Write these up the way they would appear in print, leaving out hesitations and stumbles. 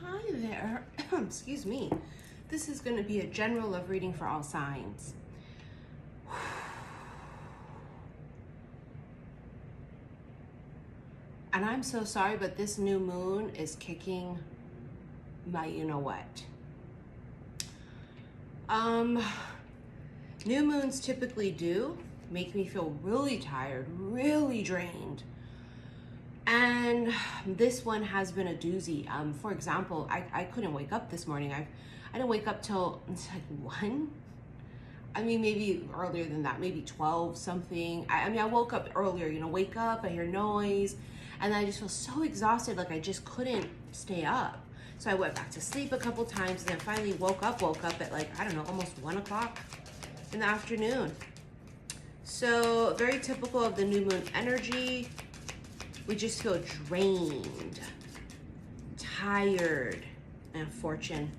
Hi there. Excuse me. This is going to be a general love reading for all signs. And I'm so sorry, but this new moon is kicking my you-know-what. New moons typically do make me feel really tired, really drained. And this one has been a doozy. For example, I couldn't wake up this morning. I didn't wake up till it's like 1. I mean, maybe earlier than that, maybe 12 something. I mean, I woke up earlier, you know, wake up, I hear noise, and I just feel so exhausted, like I just couldn't stay up. So I went back to sleep a couple times and then finally woke up at like, I don't know, almost 1 o'clock in the afternoon. So very typical of the new moon energy. We just feel drained, tired, and fortune.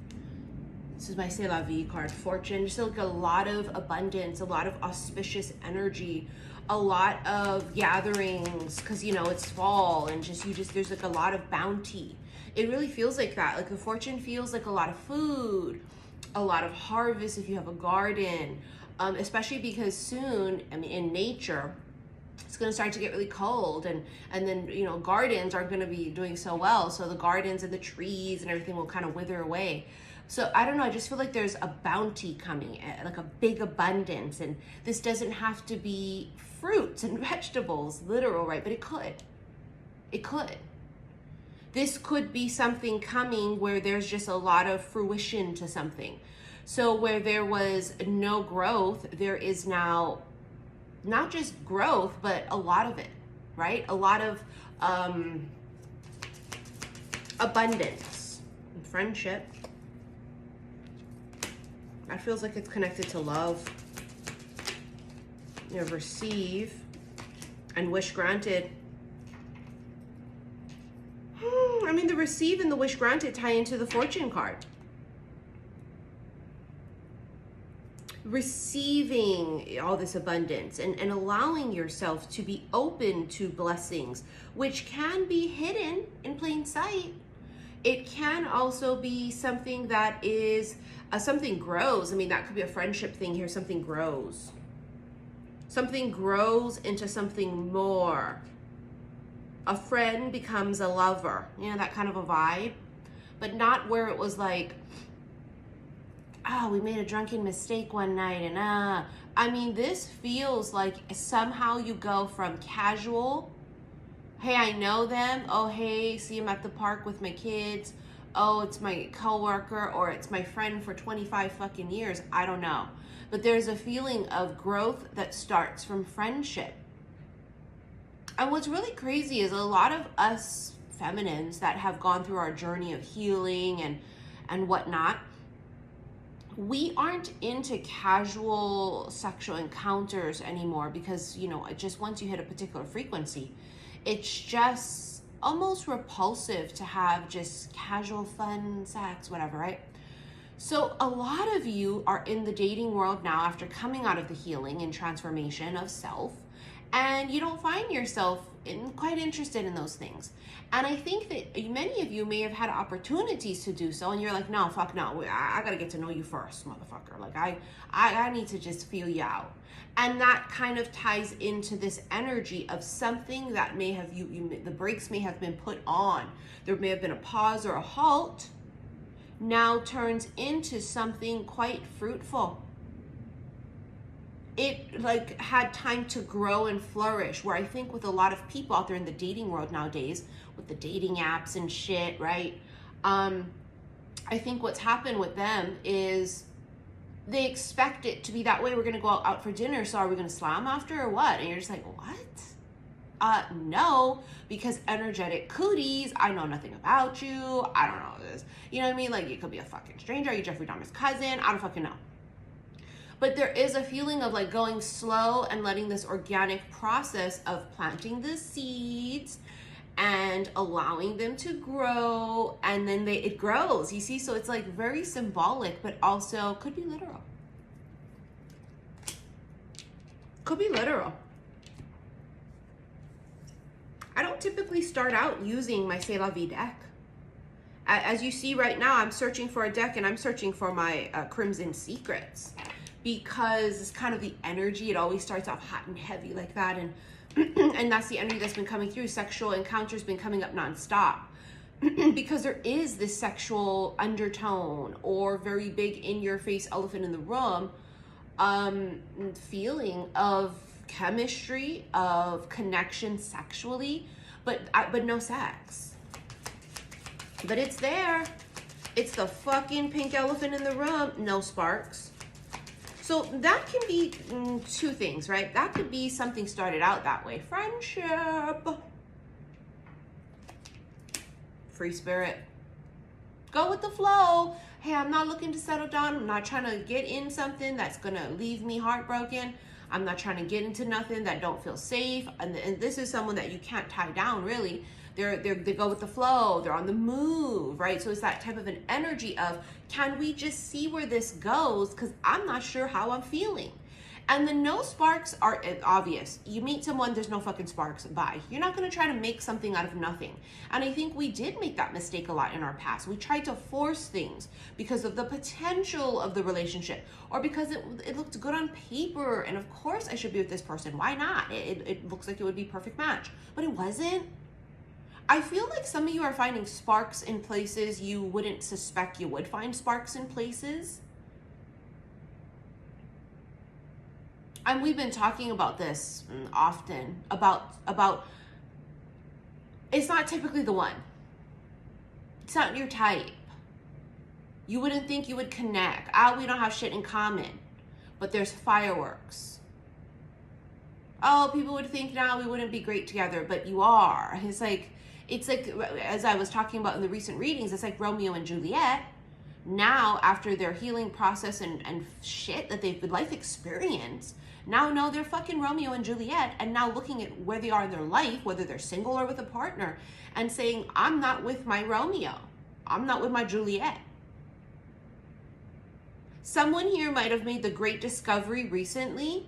This is my C'est La Vie card, fortune. Just like a lot of abundance, a lot of auspicious energy, a lot of gatherings, because you know it's fall and there's like a lot of bounty. It really feels like that. Like the fortune feels like a lot of food, a lot of harvest if you have a garden, especially because soon, I mean, in nature, it's going to start to get really cold, and then, you know, gardens aren't going to be doing so well. So the gardens and the trees and everything will kind of wither away. So I don't know, I just feel like there's a bounty coming, like a big abundance. And this doesn't have to be fruits and vegetables, literal, right? But it could. It could. This could be something coming where there's just a lot of fruition to something. So where there was no growth, there is now not just growth, but a lot of it, right? A lot of abundance and friendship. That feels like it's connected to love. You know, receive and wish granted. I mean, the receive and the wish granted tie into the fortune card. Receiving all this abundance and allowing yourself to be open to blessings, which can be hidden in plain sight. It can also be something that is, something grows. I mean, that could be a friendship thing here. Something grows. Something grows into something more. A friend becomes a lover. You know, that kind of a vibe. But not where it was like, oh, we made a drunken mistake one night and I mean, this feels like somehow you go from casual, hey, I know them, oh, hey, see him at the park with my kids, oh, it's my coworker, or it's my friend for 25 fucking years, I don't know. But there's a feeling of growth that starts from friendship. And what's really crazy is a lot of us feminines that have gone through our journey of healing and whatnot, we aren't into casual sexual encounters anymore because, you know, just once you hit a particular frequency, it's just almost repulsive to have just casual fun sex, whatever, right? So a lot of you are in the dating world now after coming out of the healing and transformation of self, and you don't find yourself quite interested in those things. And I think that many of you may have had opportunities to do so, and you're like, no, fuck no, I gotta get to know you first, motherfucker. Like I need to just feel you out. And that kind of ties into this energy of something that may have the brakes may have been put on. There may have been a pause or a halt, now turns into something quite fruitful. It like had time to grow and flourish, where I think with a lot of people out there in the dating world nowadays, with the dating apps and shit, right? I think what's happened with them is they expect it to be that way. We're gonna go out for dinner, so are we gonna slam after or what? And you're just like, what? No, because energetic cooties, I know nothing about you, I don't know this. You know what I mean? Like, it could be a fucking stranger, are you Jeffrey Dahmer's cousin? I don't fucking know. But there is a feeling of like going slow and letting this organic process of planting the seeds and allowing them to grow, and then it grows, you see? So it's like very symbolic, but also could be literal. Could be literal. I don't typically start out using my C'est La Vie deck. as you see right now, I'm searching for a deck, and I'm searching for my Crimson Secrets, because it's kind of the energy. It always starts off hot and heavy like that, and and that's the energy that's been coming through. Sexual encounters been coming up nonstop. Because there is this sexual undertone, or very big in your face elephant in the room, feeling of chemistry, of connection sexually, but no sex. But it's there. It's the fucking pink elephant in the room. No sparks. So that can be two things, right? That could be something started out that way. Friendship. Free spirit. Go with the flow. Hey, I'm not looking to settle down. I'm not trying to get in something that's going to leave me heartbroken. I'm not trying to get into nothing that don't feel safe. And this is someone that you can't tie down, really. They go with the flow. They're on the move, right? So it's that type of an energy of, can we just see where this goes? Because I'm not sure how I'm feeling. And the no sparks are obvious. You meet someone, there's no fucking sparks, bye. You're not going to try to make something out of nothing. And I think we did make that mistake a lot in our past. We tried to force things because of the potential of the relationship, or because it looked good on paper. And of course I should be with this person. Why not? It looks like it would be a perfect match. But it wasn't. I feel like some of you are finding sparks in places you wouldn't suspect you would find sparks in places. And we've been talking about this often, about it's not typically the one. It's not your type. You wouldn't think you would connect. We don't have shit in common, but there's fireworks. Oh, people would think now we wouldn't be great together, but you are. It's like, as I was talking about in the recent readings, it's like Romeo and Juliet. Now, after their healing process and shit that they've life experience, now no, they're fucking Romeo and Juliet, and now looking at where they are in their life, whether they're single or with a partner, and saying, I'm not with my Romeo. I'm not with my Juliet. Someone here might have made the great discovery recently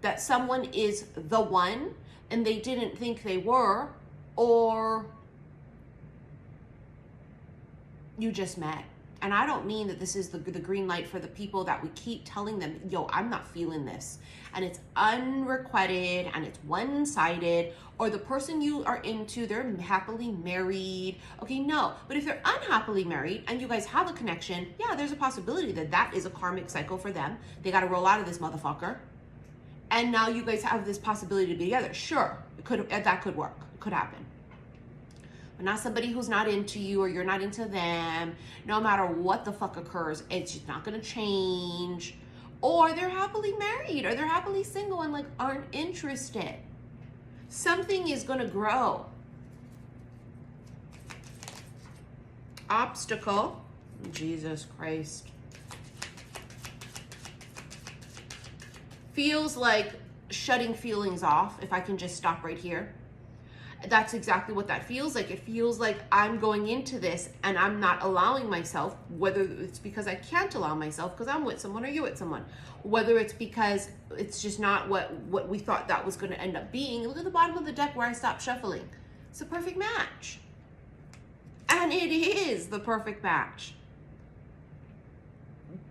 that someone is the one, and they didn't think they were, or you just met. And I don't mean that this is the green light for the people that we keep telling them, yo, I'm not feeling this. And it's unrequited and it's one-sided, or the person you are into, they're happily married. Okay, no. But if they're unhappily married and you guys have a connection, yeah, there's a possibility that that is a karmic cycle for them. They got to roll out of this motherfucker. And now you guys have this possibility to be together. Sure, that could work. It could happen. But not somebody who's not into you, or you're not into them. No matter what the fuck occurs, it's just not going to change. Or they're happily married, or they're happily single and like aren't interested. Something is going to grow. Obstacle. Jesus Christ. Feels like shutting feelings off, if I can just stop right here. That's exactly what that feels like. It feels like I'm going into this and I'm not allowing myself, whether it's because I can't allow myself because I'm with someone or you're with someone, whether it's because it's just not what we thought that was going to end up being. Look at the bottom of the deck where I stopped shuffling. It's a perfect match. And it is the perfect match.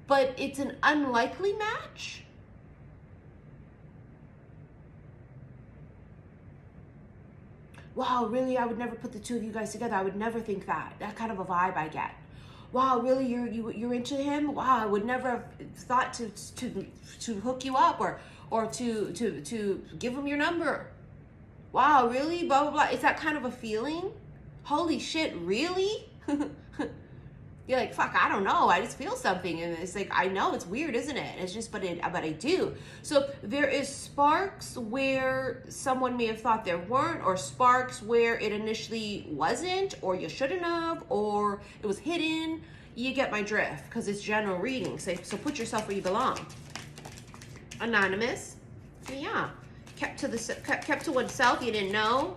But it's an unlikely match. Wow, really? I would never put the two of you guys together. I would never think that. That kind of a vibe I get. Wow, really? You're into him? Wow, I would never have thought to hook you up or to give him your number. Wow, really? Blah blah blah. It's that kind of a feeling. Holy shit, really? You're like, fuck, I don't know. I just feel something. And it's like, I know it's weird, isn't it? It's just, but I do. So there is sparks where someone may have thought there weren't, or sparks where it initially wasn't, or you shouldn't have, or it was hidden. You get my drift, because it's general reading. So put yourself where you belong. Anonymous. Yeah. Kept to oneself, you didn't know.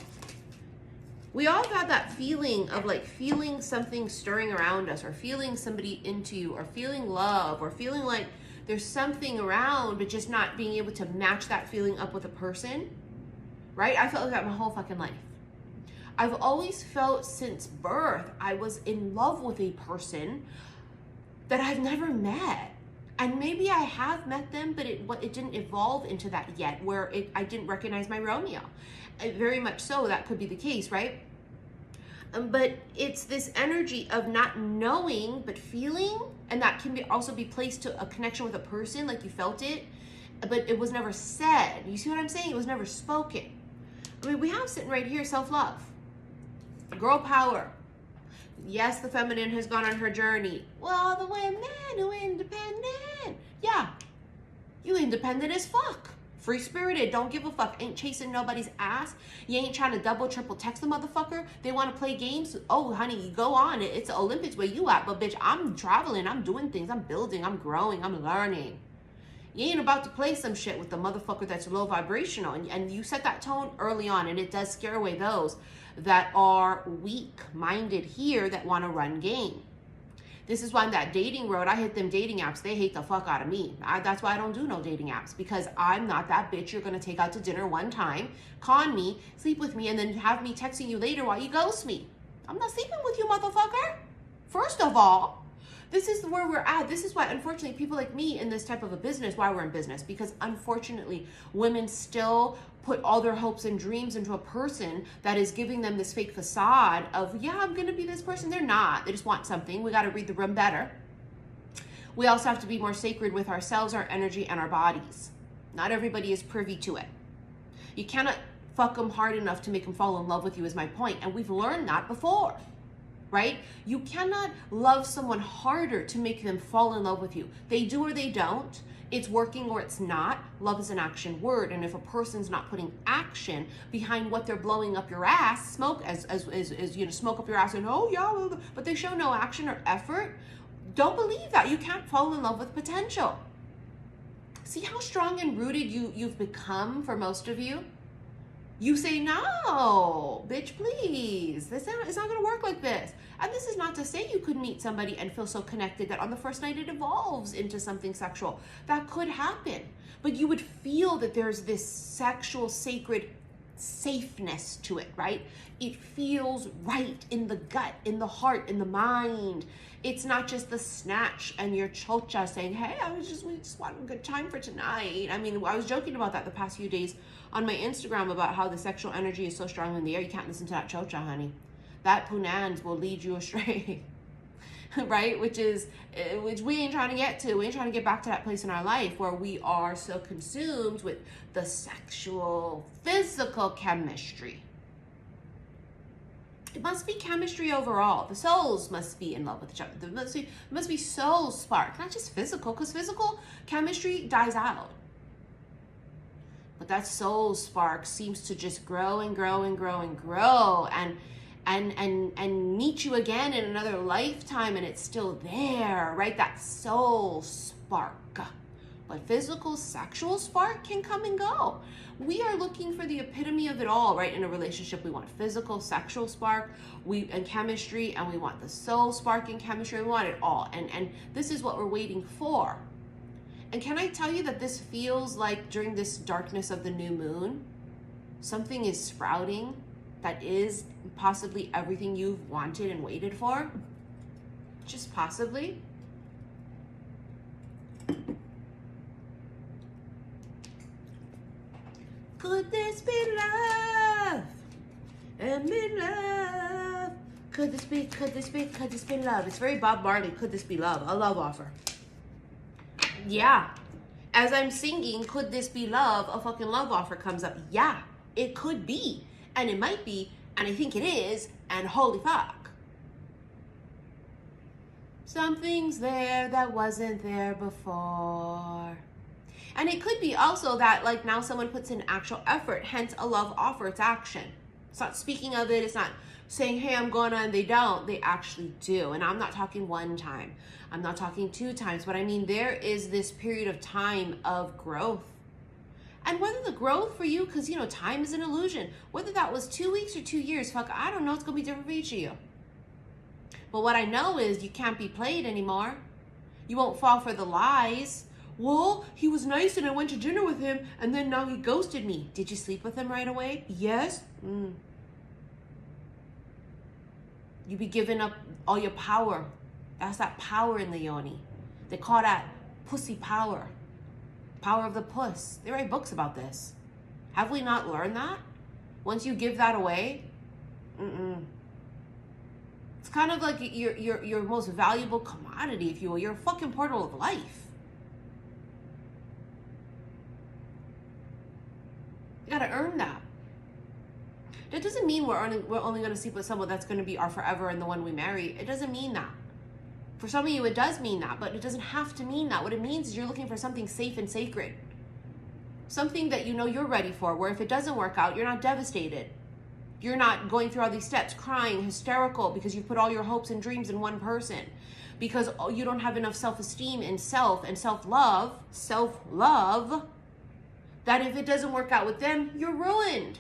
We all have that feeling of like feeling something stirring around us, or feeling somebody into you, or feeling love, or feeling like there's something around, but just not being able to match that feeling up with a person, right? I felt like that my whole fucking life. I've always felt since birth I was in love with a person that I've never met. And maybe I have met them, but it didn't evolve into that yet, where I didn't recognize my Romeo. Very much so, that could be the case, right? But it's this energy of not knowing, but feeling, and that can also be placed to a connection with a person, like you felt it, but it was never said. You see what I'm saying? It was never spoken. I mean, we have sitting right here, self-love, girl power. Yes, the feminine has gone on her journey. Well, the women who are independent. Yeah, you independent as fuck. Free-spirited, don't give a fuck. Ain't chasing nobody's ass. You ain't trying to double, triple text the motherfucker. They want to play games. Oh, honey, you go on. It's the Olympics where you at. But, bitch, I'm traveling. I'm doing things. I'm building. I'm growing. I'm learning. You ain't about to play some shit with the motherfucker that's low vibrational. And you set that tone early on, and it does scare away those that are weak-minded here that want to run game. This is why on that dating road, I hit them dating apps. They hate the fuck out of me. That's why I don't do no dating apps, because I'm not that bitch you're going to take out to dinner one time, con me, sleep with me, and then have me texting you later while you ghost me. I'm not sleeping with you, motherfucker. First of all, this is where we're at. This is why, unfortunately, people like me in this type of a business, why we're in business, because unfortunately, women still put all their hopes and dreams into a person that is giving them this fake facade of, yeah, I'm going to be this person. They're not. They just want something. We got to read the room better. We also have to be more sacred with ourselves, our energy, and our bodies. Not everybody is privy to it. You cannot fuck them hard enough to make them fall in love with you, is my point. And we've learned that before. Right? You cannot love someone harder to make them fall in love with you. They do or they don't. It's working or it's not. Love is an action word. And if a person's not putting action behind what they're blowing up your ass, smoke as you know, smoke up your ass and oh yeah, but they show no action or effort, don't believe that. You can't fall in love with potential. See how strong and rooted you've become for most of you? You say, no, bitch, please. It's not going to work like this. And this is not to say you could meet somebody and feel so connected that on the first night it evolves into something sexual. That could happen. But you would feel that there's this sexual, sacred safeness to it, right? It feels right in the gut, in the heart, in the mind. It's not just the snatch and your chocha saying, hey, we just want a good time for tonight. I mean, I was joking about that the past few days on my Instagram about how the sexual energy is so strong in the air. You can't listen to that chocha, honey. That punans will lead you astray, right? Which we ain't trying to get to. We ain't trying to get back to that place in our life where we are so consumed with the sexual, physical chemistry. It must be chemistry overall. The souls must be in love with each other. There must be soul spark, not just physical, because physical chemistry dies out. But that soul spark seems to just grow and grow and grow and grow and meet you again in another lifetime, and it's still there, right? That soul spark. But physical, sexual spark can come and go. We are looking for the epitome of it all, right? In a relationship, we want physical, sexual spark, and chemistry, and we want the soul spark and chemistry. We want it all, and this is what we're waiting for. And can I tell you that this feels like during this darkness of the new moon, something is sprouting that is possibly everything you've wanted and waited for? Just possibly. Could this be love? And be love. Could this be love? It's very Bob Marley. Could this be love? A love offer. Yeah. As I'm singing, could this be love? A fucking love offer comes up. Yeah, it could be. And it might be. And I think it is. And holy fuck. Something's there that wasn't there before. And it could be also that, like, now someone puts in actual effort, hence a love offer. It's action. It's not speaking of it. It's not saying, hey, I'm gonna, and they don't. They actually do. And I'm not talking one time. I'm not talking 2 times. But I mean, there is this period of time of growth. And whether the growth for you, because, you know, time is an illusion, whether that was 2 weeks or 2 years, fuck, I don't know. It's going to be different for each of you. But what I know is you can't be played anymore. You won't fall for the lies. Well, he was nice and I went to dinner with him and then now he ghosted me. Did you sleep with him right away? Yes. You be giving up all your power. That's that power in the yoni. They call that pussy power. Power of the puss. They write books about this. Have we not learned that? Once you give that away, it's kind of like your most valuable commodity, if you will. You're a fucking portal of life. You gotta earn that. That doesn't mean we're only gonna sleep with someone that's gonna be our forever and the one we marry. It doesn't mean that. For some of you, it does mean that, but it doesn't have to mean that. What it means is you're looking for something safe and sacred. Something that you know you're ready for, where if it doesn't work out, you're not devastated. You're not going through all these steps, crying, hysterical, because you put all your hopes and dreams in one person. Because you don't have enough self-esteem and self and self-love, that if it doesn't work out with them, you're ruined.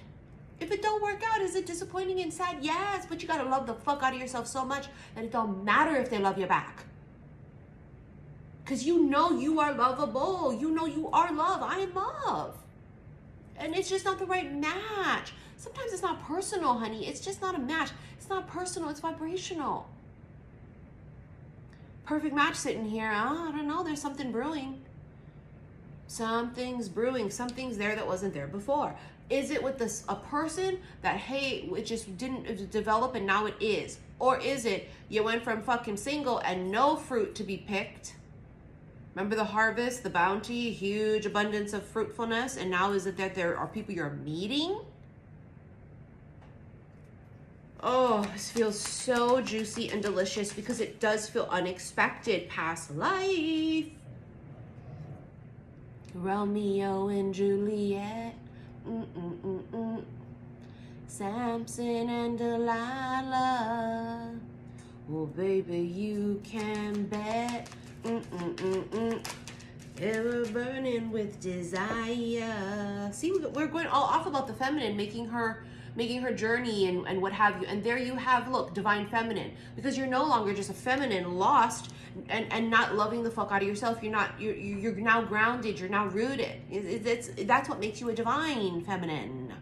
If it don't work out, is it disappointing and sad? Yes, but you gotta love the fuck out of yourself so much that it don't matter if they love you back. Because you know you are lovable. You know you are love. I am love. And it's just not the right match. Sometimes it's not personal, honey. It's just not a match. It's not personal. It's vibrational. Perfect match sitting here. Oh, I don't know. There's something brewing. Something's brewing. Something's there that wasn't there before. Is it with a person that, hey, it just didn't develop and now it is? Or is it you went from fucking single and no fruit to be picked? Remember the harvest, the bounty, huge abundance of fruitfulness, and now is it that there are people you're meeting? Oh, this feels so juicy and delicious because it does feel unexpected. Past life. Romeo and Juliet. Samson and Delilah. Oh, baby, you can bet. Ever burning with desire. See, we're going all off about the feminine, making her journey and what have you. And there you have, look, divine feminine, because you're no longer just a feminine lost and not loving the fuck out of yourself. You're now grounded. You're now rooted. That's what makes you a divine feminine.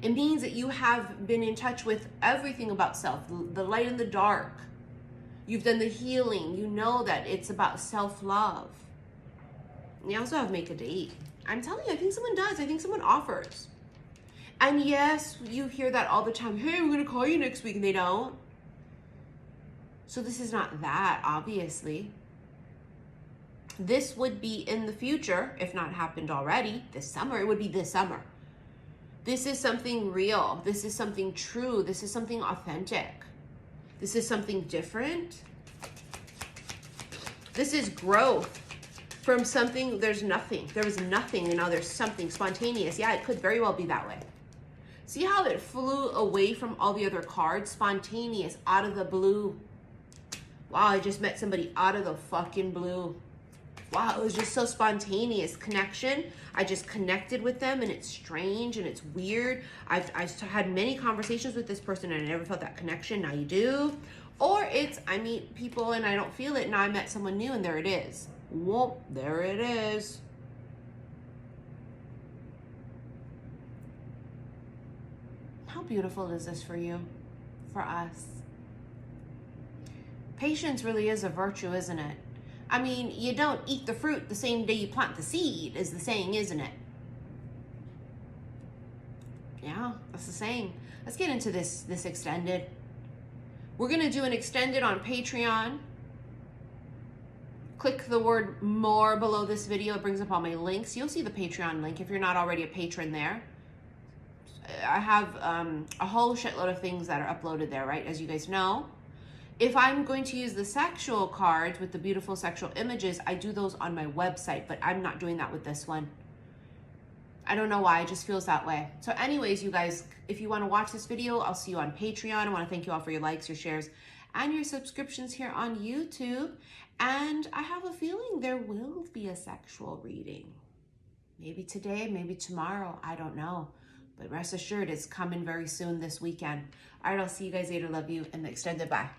It means that you have been in touch with everything about self, the light and the dark. You've done the healing. You know that it's about self-love. You also have make a date. I'm telling you, I think someone does. I think someone offers. And yes, you hear that all the time. Hey, we're going to call you next week. And they don't. So this is not that, obviously. This would be in the future, if not happened already. This summer, it would be this summer. This is something real. This is something true. This is something authentic. This is something different. This is growth from something. There was nothing, and now there's something spontaneous. Yeah, it could very well be that way. See how it flew away from all the other cards? Spontaneous, out of the blue. Wow, I just met somebody out of the fucking blue. Wow, it was just so spontaneous. Connection. I just connected with them, and it's strange and it's weird. I've had many conversations with this person and I never felt that connection. Now you do. Or it's I meet people and I don't feel it. Now I met someone new and there it is. Whoop, there it is. How beautiful is this for you? For us? Patience really is a virtue, isn't it? I mean, you don't eat the fruit the same day you plant the seed, is the saying, isn't it? Yeah, that's the saying. Let's get into this extended. We're going to do an extended on Patreon. Click the word more below this video. It brings up all my links. You'll see the Patreon link if you're not already a patron there. I have a whole shitload of things that are uploaded there, right? As you guys know. If I'm going to use the sexual cards with the beautiful sexual images, I do those on my website, but I'm not doing that with this one. I don't know why, it just feels that way. So anyways, you guys, if you want to watch this video, I'll see you on Patreon. I want to thank you all for your likes, your shares, and your subscriptions here on YouTube. And I have a feeling there will be a sexual reading. Maybe today, maybe tomorrow, I don't know. But rest assured, it's coming very soon this weekend. All right, I'll see you guys later. Love you. And extended. Bye.